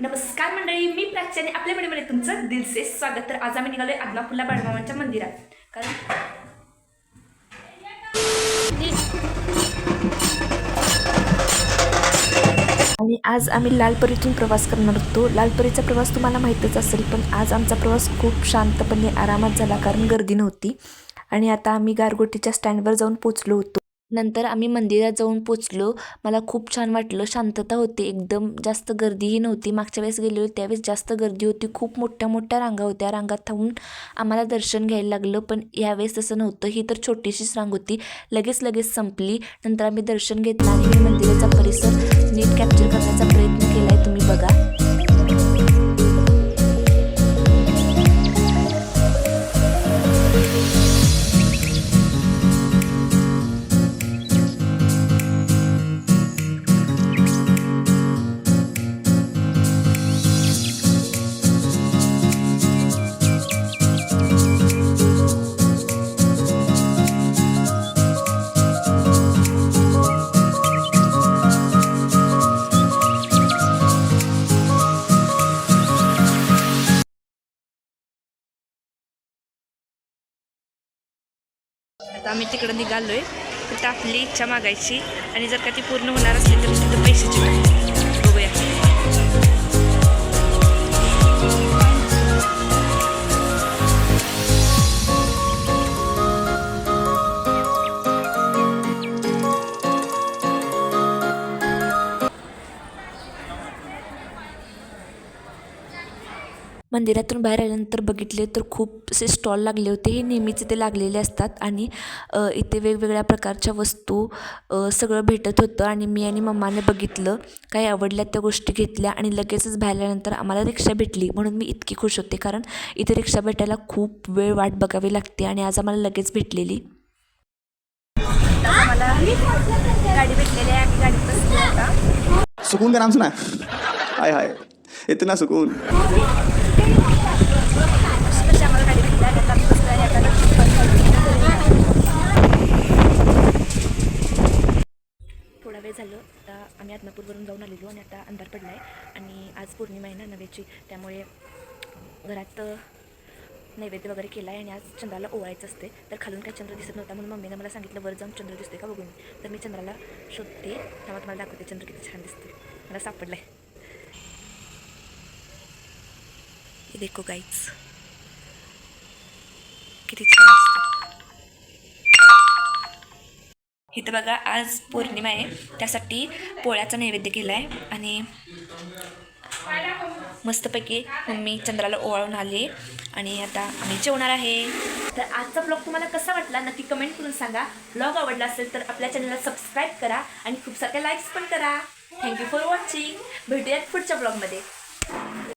नमस्कार मंडळी, मी प्राची आणि आपल्या व्हिडिओमध्ये तुमचं दिलसे स्वागत. तर आज आम्ही निघालोय आदमापूरला बाळूमामांच्या मंदिरात. कारण आणि आज आम्ही लालपरीतून प्रवास करणार होतो. लालपरीचा प्रवास तुम्हाला माहीतच असेल, पण आज आमचा प्रवास खूप शांतपणे आरामात झाला कारण गर्दी नव्हती. आणि आता आम्ही गारगोटीच्या स्टँडवर जाऊन पोचलो होतो. नंतर आम्ही मंदिरात जाऊन पोचलो. मला खूप छान वाटलं, शांतता होती, एकदम जास्त गर्दीही नव्हती. मागच्या वेळेस गेलेलो त्यावेळेस जास्त गर्दी होती, खूप मोठ्या मोठ्या रांगा होत्या. रांगात थांबून आम्हाला दर्शन घ्यायला लागलं, पण यावेळेस तसं नव्हतं. ही तर छोटीशीच रांग होती, लगेच संपली. नंतर आम्ही दर्शन घेतलं आणि मी मंदिराचा परिसर नीट कॅप्चर करण्याचा प्रयत्न केला आहे, तुम्ही बघा. आता आम्ही तिकडं निघालोय. तिथं आपली इच्छा मागायची आणि जर का ती पूर्ण होणार असली तर तिथं पैशाची बघूया. मंदिरातून बाहेर आल्यानंतर बघितले तर खूप असे स्टॉल लागले होते. हे नेहमीच इथे लागलेले असतात आणि इथे वेगवेगळ्या प्रकारच्या वस्तू सगळं भेटत होतं. आणि मी आणि मम्माने बघितलं, काही आवडल्या त्या गोष्टी घेतल्या आणि लगेचच बाहेर आल्यानंतर आम्हाला रिक्षा भेटली. म्हणून मी इतकी खुश होते, कारण इथे रिक्षा भेटायला खूप वेळ वाट बघावी लागते आणि आज आम्हाला लगेच भेटलेली. आम्हाला गाडी भेटलेली आहे, आम्ही गाडीत बसलो. आता सुकून का नाम सुना? हाय हाय, इतना सुकून. आम्हाला गाडी भेटली आहे. आता बसलो आणि आता थोडा वेळ झालं. आता आम्ही आदमापूरवरून जाऊन आलेलो आणि आता अंधार पडला आहे आणि आज पौर्णिमा आहे ना नव्याची, त्यामुळे घरात नैवेद्य वगैरे केला आहे आणि आज चंद्राला ओवाळायचं असते. तर खालून काही चंद्र दिसत नव्हता, म्हणून मम्मीने मला सांगितलं वर जाऊन चंद्र दिसते का बघून. तर मी चंद्राला शोधते, तेव्हा तुम्हाला दाखवते चंद्र किती छान दिसते. मला सापडलं आहे. हे देखो गाईज, किती छान दिसतं. इथं बघा, आज पौर्णिमा आहे, त्यासाठी पोळ्याचा नैवेद्य केला आहे आणि मस्तपैकी मम्मी चंद्राला ओवाळून आले आणि आता आम्ही जेवणार आहे. तर आजचा ब्लॉग तुम्हाला कसा वाटला नक्की कमेंट करून सांगा. ब्लॉग आवडला असेल तर आपल्या चॅनलला सबस्क्राईब करा आणि खूप साऱ्या लाईक्स पण करा. Thank you for watching. भेटूयात पुढच्या ब्लॉगमध्ये.